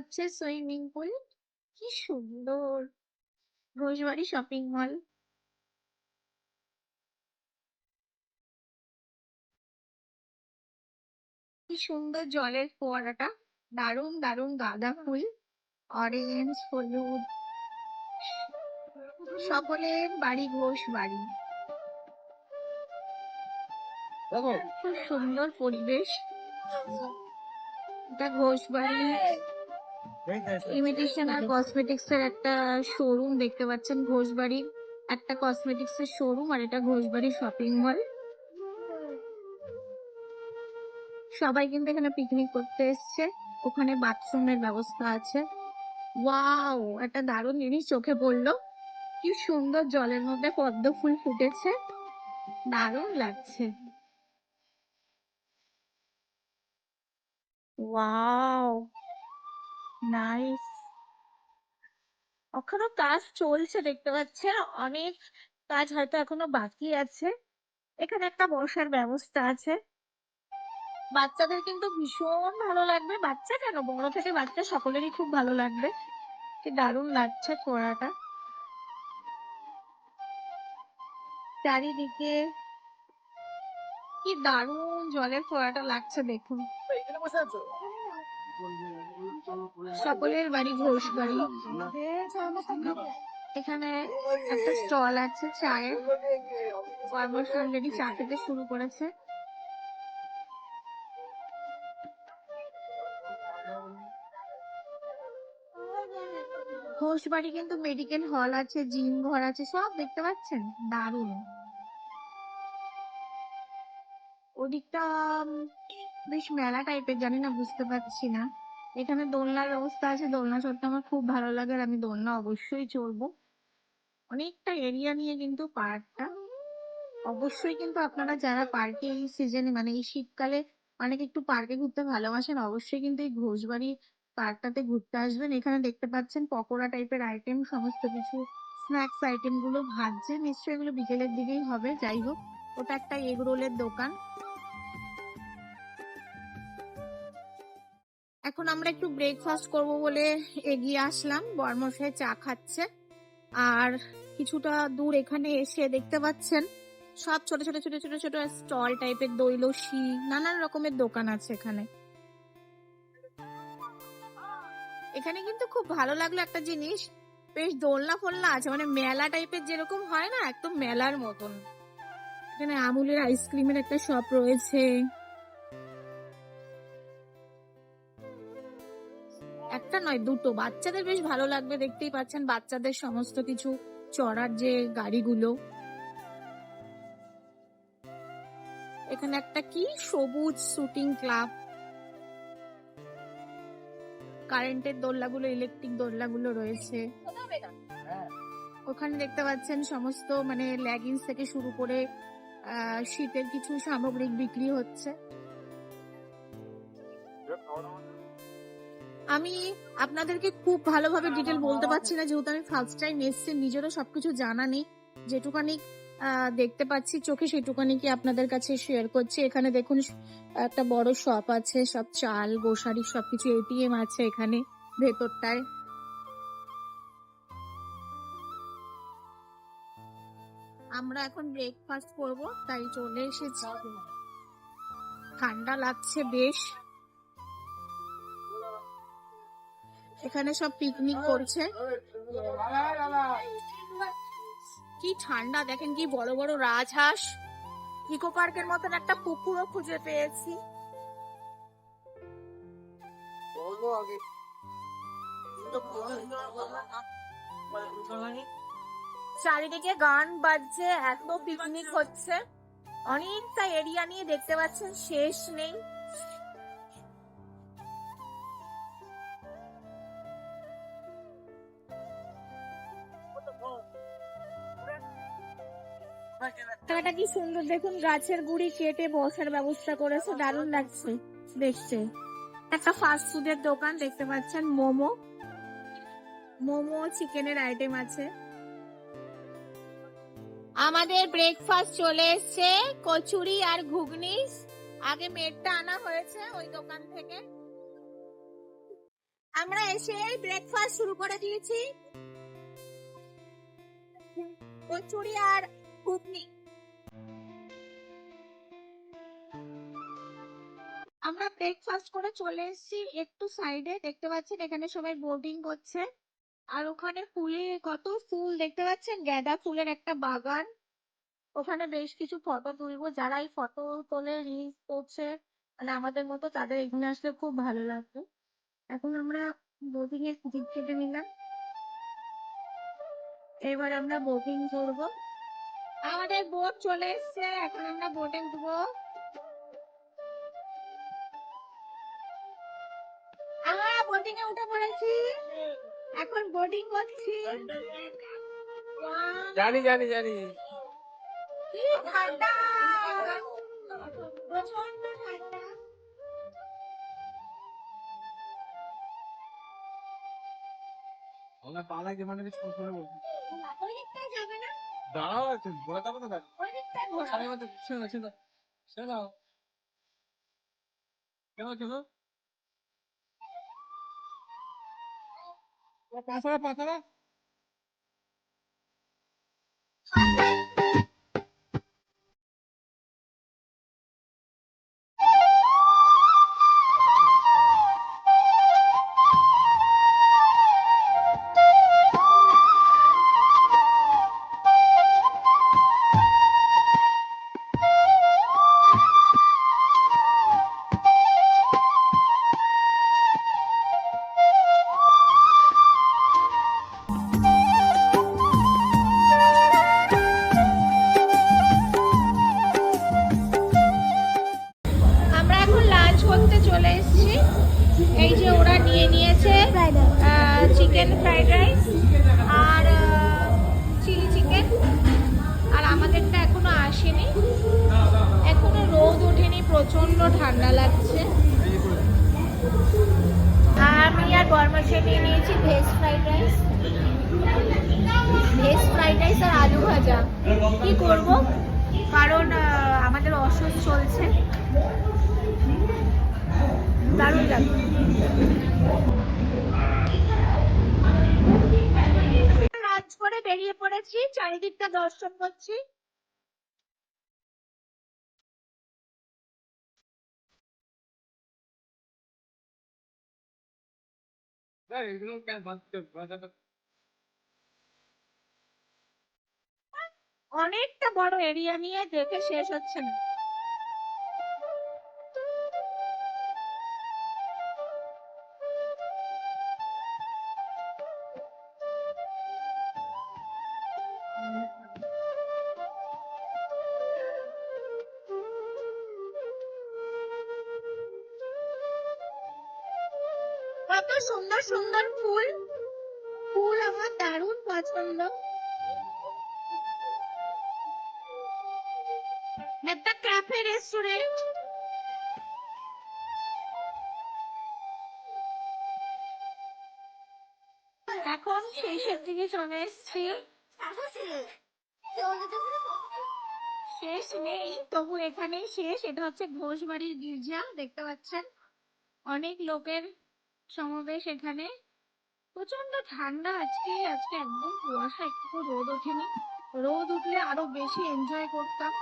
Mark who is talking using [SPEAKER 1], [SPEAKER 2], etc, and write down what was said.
[SPEAKER 1] হচ্ছে swimming pool. কি সুন্দর! Ghoshbari shopping mall. কি সুন্দর জলের ফোয়ারাটা! দারুণ দারুণ গাঁদা ফুল, অরেঞ্জ, হলুদ। সকলের বাড়ি ঘোষবাড়ি। খুব সুন্দর পরিবেশ। এটা ঘোষবাড়ি ইমিটেশন আর কসমেটিক্স এর একটা শোরুম দেখতে পাচ্ছেন। ঘোষবাড়ির একটা কসমেটিক্স এর শোরুম, আর এটা ঘোষবাড়ি শপিং মল। সবাই কিন্তু এখানে পিকনিক করতে এসছে। ওখানে বাথরুমের ব্যবস্থা আছে। ওয়াও, একটা দারুণ জিনিস চোখে পড়লো। কি সুন্দর জলের মধ্যে পদ্ম ফুল ফুটেছে, দারুণ লাগছে। Wow, nice. এখনো কাজ চলছে দেখতে পাচ্ছেন, অনেক কাজ হয়তো এখনো বাকি আছে। এখানে একটা বসার ব্যবস্থা আছে। বাচ্চাদের কিন্তু ভীষণ ভালো লাগবে, বাচ্চা কেন, বড় থেকে বাচ্চা সকলেরই খুব ভালো লাগবে। কি দারুণ লাগছে ফোয়ারাটা চারিদিকে। কি দারুণ জলের ফোয়ারাটা লাগছে দেখুন। সকলের বাড়ি ঘোষবাড়ি। এখানে একটা স্টল আছে চায়ের। কর্মশ অলরেডি চা খেতে শুরু করেছে। ঘোষবাড়ি কিন্তু মেডিকেল হল আছে, জিম ঘর আছে, সব দেখতে পাচ্ছেন, দারুণ। ওদিকটা বেশ মেলা টাইপের, জানি না, বুঝতে পারছি না। এখানে দোলনার ব্যবস্থা আছে, দোলনা চড়তে আমার খুব ভালো লাগে, আর আমি দোলনা অবশ্যই চড়বো। অনেকটা এরিয়া নিয়ে কিন্তু পার্কটা। অবশ্যই কিন্তু আপনারা যারা পার্কে এই সিজনে, মানে এই শীতকালে অনেক একটু পার্কে ঘুরতে ভালোবাসেন, অবশ্যই কিন্তু এই ঘোষবাড়ি পার্কটাতে ঘুরতে আসবেন। এখানে দেখতে পাচ্ছেন পকোড়া টাইপের আইটেম, সমস্ত কিছু স্ন্যাক্স আইটেম গুলো ভাজছে, নিশ্চয়ই এগুলো বিকেলের দিকেই হবে। যাই হোক, ওটা একটা এগ রোলের দোকান। এখন আমরা একটু ব্রেকফাস্ট করব বলে এগিয়ে আসলাম। বর্মশাই চা খাচ্ছে। আর কিছুটা দূর এখানে এসে দেখতে পাচ্ছেন সব ছোট ছোট ছোট ছোট ছোট স্টল টাইপের, দই লস্যি, নানান রকমের দোকান আছে এখানে। এখানে কিন্তু খুব ভালো লাগলো একটা জিনিস, বেশ দোলনা ফোলনা আছে, মানে মেলা টাইপের যেরকম হয় না, একদম মেলার মতন। এখানে আমুলের আইসক্রিমের একটা শপ রয়েছে। একটা নয়, দুটো। বাচ্চাদের বেশ ভালো লাগবে, দেখতেই পাচ্ছেন বাচ্চাদের সমস্ত কিছু চড়ার যে গাড়িগুলো। এখানে একটা কি সবুজ শুটিং ক্লাব, কারেন্টের দোলনাগুলো, ইলেকট্রিক দোলনাগুলো রয়েছে। ওখানে দেখতে পাচ্ছেন সমস্ত মানে লেগিংস থেকে শুরু করে শীতের কিছু সামগ্রিক বিক্রি হচ্ছে। আমি আপনাদেরকে খুব ভালোভাবে ডিটেল বলতে পারছি না, যেহেতু আমি ফার্স্ট টাইম এসেছি, নিজেরও সবকিছু জানা নেই। যেটুকানি দেখতে পাচ্ছি চোখে, সেটুকানি কি আপনাদের কাছে শেয়ার করছি। এখানে দেখুন একটা বড় শপ আছে, সব চাল গোসারি সবকিছু, এটিএম আছে এখানে ভেতরটায়। আমরা এখন ব্রেকফাস্ট করব, তাই চলে এসেছি। ঠান্ডা লাগছে বেশ। এখানে সব পিকনিক করছে। কি ঠান্ডা দেখেন, কি বড় বড় রাজহাঁস। ইকো পার্কের মতন একটা পুকুরও খুঁজে পেয়েছি। চারিদিকে গান বাজছে, এত পিকনিক হচ্ছে, অনেকটা এরিয়া নিয়ে, দেখতে পাচ্ছেন শেষ নেই। জায়গাটা কি সুন্দর দেখুন, গাছের গুড়ি কেটে বসার ব্যবস্থা করেছে, দারুণ লাগছে দেখতে। একটা ফাস্ট ফুডের দোকান দেখতে পাচ্ছেন, মোমো, মোমো চিকেনের আইটেম আছে। আমাদের ব্রেকফাস্ট চলে এসছে, কচুরি আর ঘুগনি। আগে মেটটা আনা হয়েছে ওই দোকান থেকে। আমরা এসে ব্রেকফাস্ট শুরু করে দিয়েছি, কচুরি আর ঘুগনি। আমরা ব্রেকফাস্ট করে চলে এসেছি একটু সাইডে, দেখতে পাচ্ছেন এখানে সবাই বোটিং করছে। আর ওখানে ফুলে কত ফুল দেখতে পাচ্ছেন, গাঁদা ফুলের একটা বাগান। ওখানে বেশ কিছু ফটো তুলবো, যারা এই ফটো তোলে রিলস করছে মানে আমাদের মতো, তাদের এখানে আসলে খুব ভালো লাগবে। এখন আমরা বোটিং এর টিকিট কেটে নিলাম, এবার আমরা বোটিং করবো। আমাদের বোট চলে এসছে, এখন আমরা বোটে উঠবো। আমরা বোটিং এ উঠে পড়েছি, এখন বোটিং করছি।
[SPEAKER 2] জানি জানি জানি
[SPEAKER 1] কি ঠান্ডা, প্রচন্ড ঠান্ডা।
[SPEAKER 2] আমরা পালা কি মানে কিছু করে বলছি
[SPEAKER 1] ওই দিকটায় যাবে না,
[SPEAKER 2] দাঁড়াও একটু বলে যাবো না
[SPEAKER 1] ওই দিকটায় ঘোরা।
[SPEAKER 2] সাড়ে মধ্যে শোনো শোনো শোনো কেন কেন পাঁচড়া পাঁচড়া
[SPEAKER 1] আমরা এখন লাঞ্চ করতে চলে এসেছি। এই যে ওরা নিয়ে নিয়েছে চিকেন ফ্রাইড রাইস আর চিলি চিকেন, আর আমাদেরটা এখনো আসেনি, এখনো রোদ ওঠেনি, প্রচন্ড ঠান্ডা লাগছে। আমি আর বরমাসে নিয়ে নিয়েছি veg fried rice, veg fried rice আর আলু ভাজা। কি করব, কারণ আমাদের অসুখ চলছে। দারুণ লাগে। লাঞ্চ করে বেরিয়ে পড়েছি, চারিদিকটা দর্শন করছি।
[SPEAKER 2] এগুলো কেন বাঁচতে
[SPEAKER 1] অনেকটা বড় এরিয়া নিয়ে দেখে শেষ হচ্ছে না। কত সুন্দর সুন্দর ফুল, ফুল আমার দারুণ পছন্দ। একটা ক্যাফে রেস্টুরেন্ট। এখন শেষের দিকে চলে এসেছি, শেষ নেই তবু এখানেই শেষ। এটা হচ্ছে ঘোষবাড়ির গির্জা, দেখতে পাচ্ছেন অনেক লোকের সমাবেশ এখানে। প্রচন্ড ঠান্ডা আজকে, আজকে একদম কুয়াশা, একটু রোদ ওঠেনি। রোদ উঠলে আরো বেশি এনজয় করতাম।